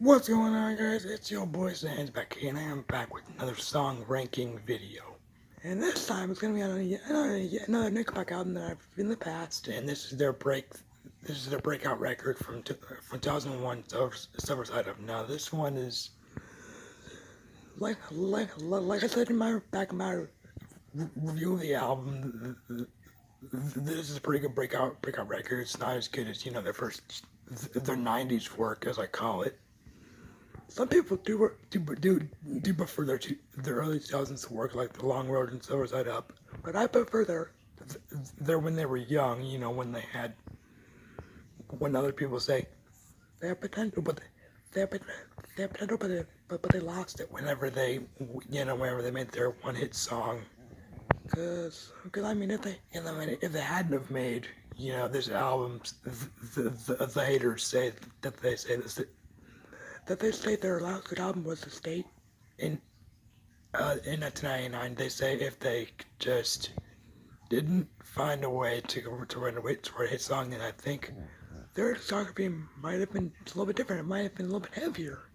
What's going on, guys? It's your boy Sans back here, and I am back with another song ranking video. And this time it's gonna be on another Nickelback album that I've in the past, and this is their break. This is their breakout record from 2001, Silver Side Up. Now this one is like I said in my review of the album. This is a pretty good breakout record. It's not as good as their '90s work, as I call it. Some people do prefer their early 2000s work, like The Long Road and Silver Side Up, but I prefer their when they were young. When other people say they have potential, they have, they have potential, but they lost it whenever they made their one hit song. Cause I mean, if they hadn't have made this album, the haters say that they say their last good album was The State in 1999. They say if they just didn't find a way to write a hit song, then I think their discography might have been a little bit different. It might have been a little bit heavier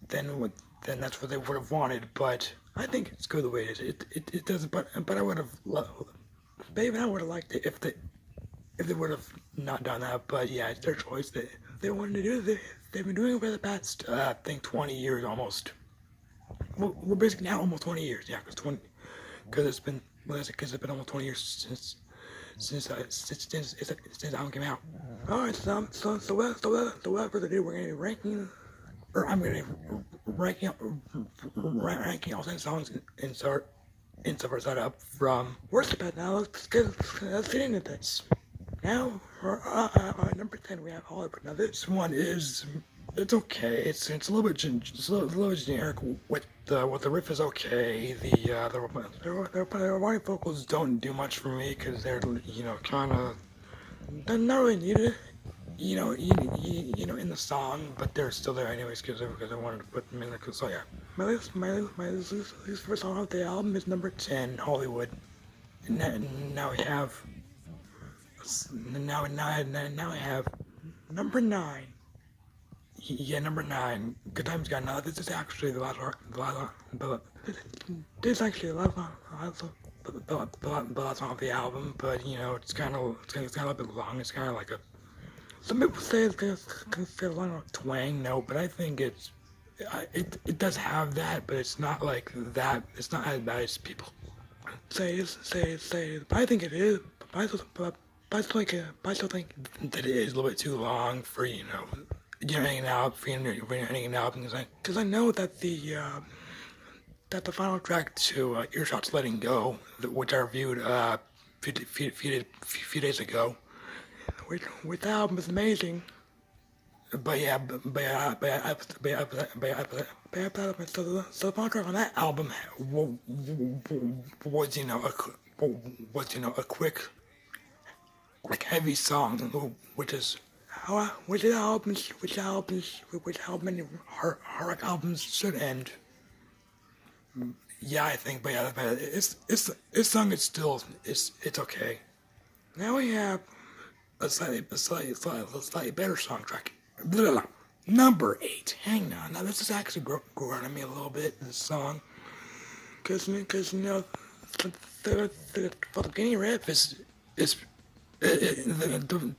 than that's what they would have wanted. But I think it's good the way it is. It doesn't. But I would have loved. Even I would have liked it if they would have not done that. But yeah, it's their choice. They wanted to do it. They've been doing it for the past, I think, 20 years almost. We're basically now almost 20 years, yeah, because it's been almost 20 years since the album came out. All right, so without further ado, we're gonna be ranking, or I'm gonna be ranking all 10 songs in Silver Side Up from worst to best. Now let's get into this. Now, for number 10, we have Hollywood. Now, this one it's okay. It's a little bit generic. With the riff is okay. The robotic vocals don't do much for me because they're kind of not really needed. In the song, but they're still there anyways because I wanted to put them in there. So yeah, my least favorite song of the album is number 10, Hollywood. Now we have. Now I have number 9. Yeah, number 9. Good Times Gone. Now this is actually the last song of the album, but it's kind of a little bit long. It's kind of like a. Some people say it's kind of long of twang. No, but I think it does have that, but it's not like that. It's not as bad as people say. But I think it is. But I still think that it is a little bit too long for ending an album because I know that the final track to Earshot's "Letting Go," which I reviewed a few days ago, which the album is amazing. But yeah, so the final track on that album was a quick, like, heavy song, which how many hard rock albums should end. Yeah, I think, but this song is still it's okay. Now we have a slightly better song track. Number 8. Hang on. Now this is actually growing on me a little bit. This song, because the beginning riff is the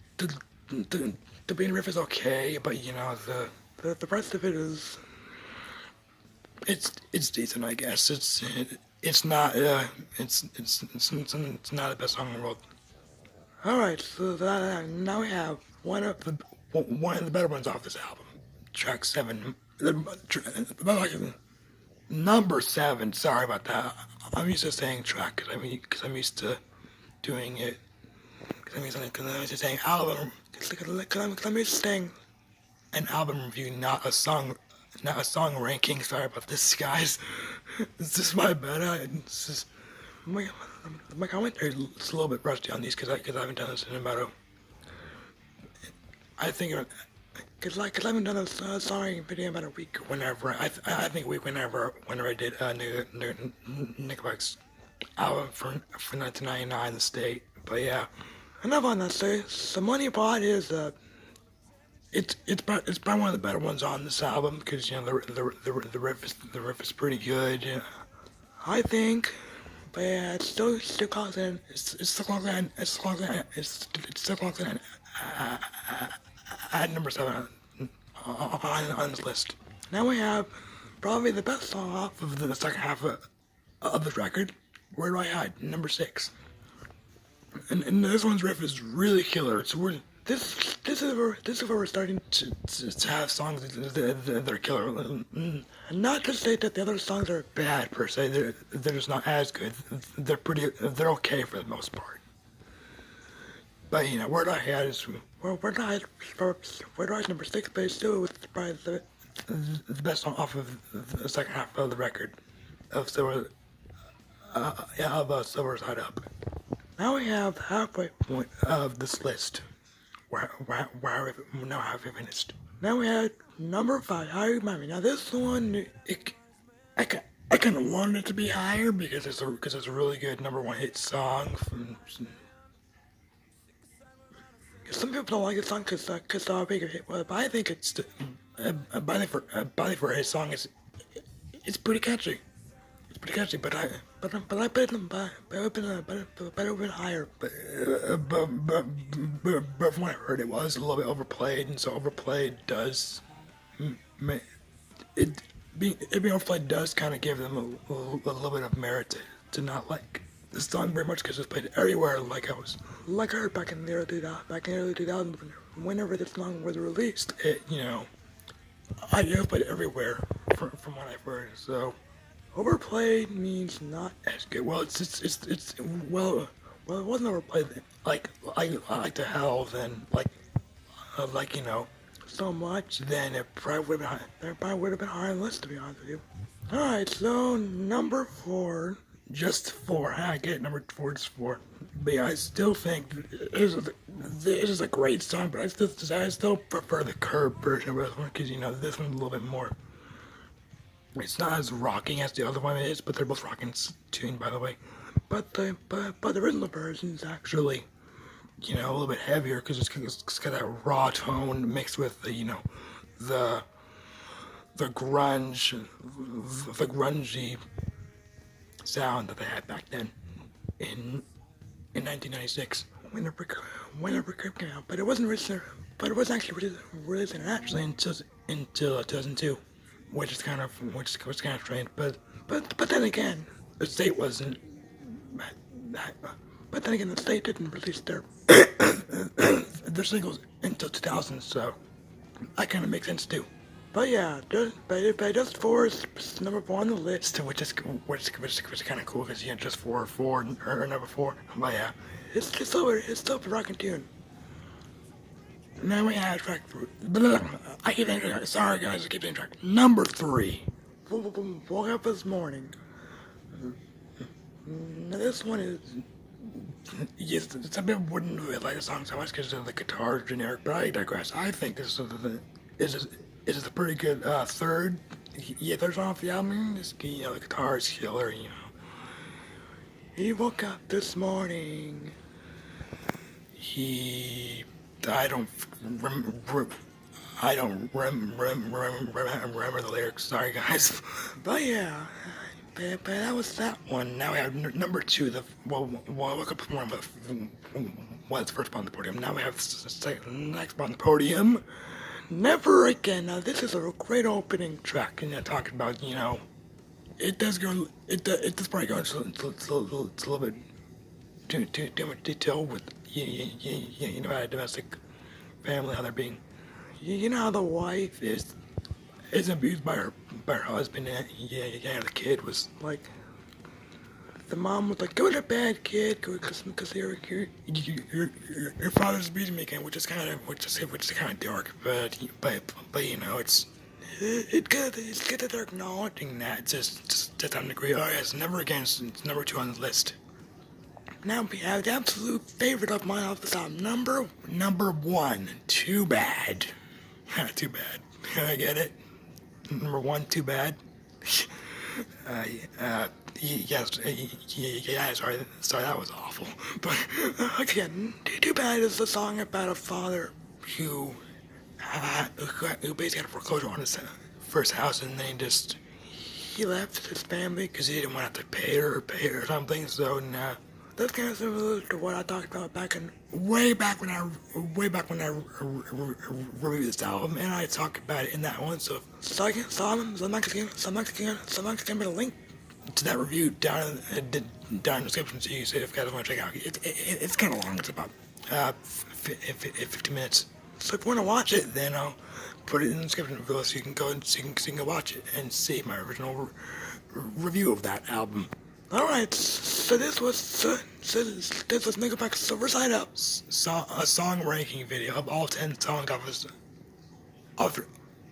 beginning riff is okay, but the rest of it is it's decent, I guess. It's not not the best song in the world. All right, so now we have one of the better ones off this album, track 7. Number 7. Sorry about that. I'm used to saying track because I'm used to doing it. Because I'm used to saying album. Because I'm used to saying an album review, not a song ranking. Sorry about this, guys. This is my bad. My commentary is a little bit rusty on these because I haven't done this in about I haven't done a song video in about a week. Whenever I think whenever I did Nickelback's album for 1999, The State. But yeah, enough on that. So Money Pod is it's probably one of the better ones on this album because the riff is pretty good. I think. But yeah, it's still close in. It's still close in. It's still close in. At number 7 on this list. Now we have probably the best song off of the second half of this record. Where Do I Hide? Number 6. And this one's riff is really killer. So this is where we're starting to have songs that are killer. And not to say that the other songs are bad per se. They're just not as good. They're okay for the most part. But Where Do I Hide is Where Do I Hide number 6, but it's still probably the best song off of the second half of the record of Silver. Silver's Side Up. Now we have the halfway point of this list. Where have we finished? Now we have number 5, How You Remind Me. Now this one, I kind of wanted it to be higher because it's a really good number 1 hit song. Some people don't like the song because how big a hit was, but I think it's for a hit song, it's pretty catchy. It's pretty catchy, but I put it higher. But from what I heard, it was a little bit overplayed, and so overplayed does being overplayed does kind of give them a little bit of merit to not like the song very much because it's played everywhere. Like I heard back in the early 2000s, whenever this song was released, I played everywhere from what I've heard. So. Overplayed means not as good. Well, it wasn't overplayed like to hell. Then so much. Then it probably would have been higher on the list, to be honest with you. All right, so number 4, just 4. I get number 4, just 4. But yeah, I still think this is a great song. But I still prefer the Curb version of this one because this one's a little bit more. It's not as rocking as the other one is, but they're both rocking tuned, by the way. But the original version is actually, a little bit heavier because it's got that raw tone mixed with the grungy sound that they had back then in 1996 whenever Curb came out. But it wasn't actually released internationally until 2002. Which is kind of strange, but then again, the state wasn't. But then again, the state didn't release their singles until 2000, so that kind of makes sense too. But yeah, just 4 is number 4 on the list, which is kind of cool because just 4 or number 4. But yeah, it's still a rocking tune. Now we have track 3. I keep saying track. Sorry guys, I keep saying track. Number 3. Woke up this morning. Now this one is. Yes, some people wouldn't really like the song so much because the guitar is generic, but I digress. I think this is a pretty good third song off the album. The guitar is killer. He woke up this morning. I don't remember the lyrics. Sorry, guys. But yeah, but that was that one. Now we have number 2. Woke up this morning was the first spot on the podium. Now we have the next spot on the podium. Never Again. Now this is a great opening track, and talking about it does probably go into a little bit too much detail with. A domestic family, how they're being, how the wife is abused by her husband, and the kid was like, the mom was like, go to bed, kid, because your father's abusing me again, which is kind of dark, but it's good that they're acknowledging that, just to some degree. Oh yes, Never Again is number 2 on the list. Now we have the absolute favorite of mine off the album, number 1, Too Bad. Too Bad. I get it. Number 1, Too Bad. Yes, sorry, that was awful. But again, Too Bad is a song about a father who who basically had a foreclosure on his first house, and then he left his family because he didn't want to have to pay her or something. So now that's kind of similar to what I talked about way back when I reviewed this album, and I talked about it in that one. So I'm not gonna put a link to that review down in the description, so you see if you guys want to check it out. It's kind of long. It's about 50 minutes. So if you want to watch it, then I'll put it in the description below, so you can go watch it and see my original review of that album. All right, so this was Nickelback's Silver Side Up, a song ranking video of all 10 songs off the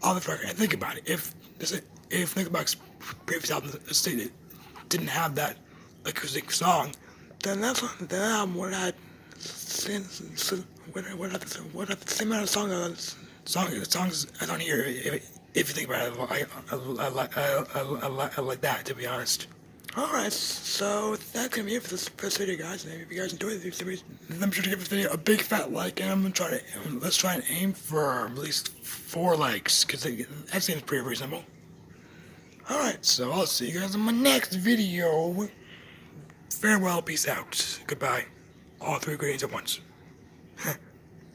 record. And think about it, if Nickelback's previous album stated didn't have that acoustic song, then that album would have the same amount of songs as on here. If you think about it, I like that, to be honest. Alright, so that's gonna be it for this video, guys. And if you guys enjoyed this video, then be sure to give this video a big fat like, and let's try and aim for at least 4 likes, because that seems pretty reasonable. Alright, so I'll see you guys in my next video. Farewell, peace out, goodbye. All 3 ingredients at once.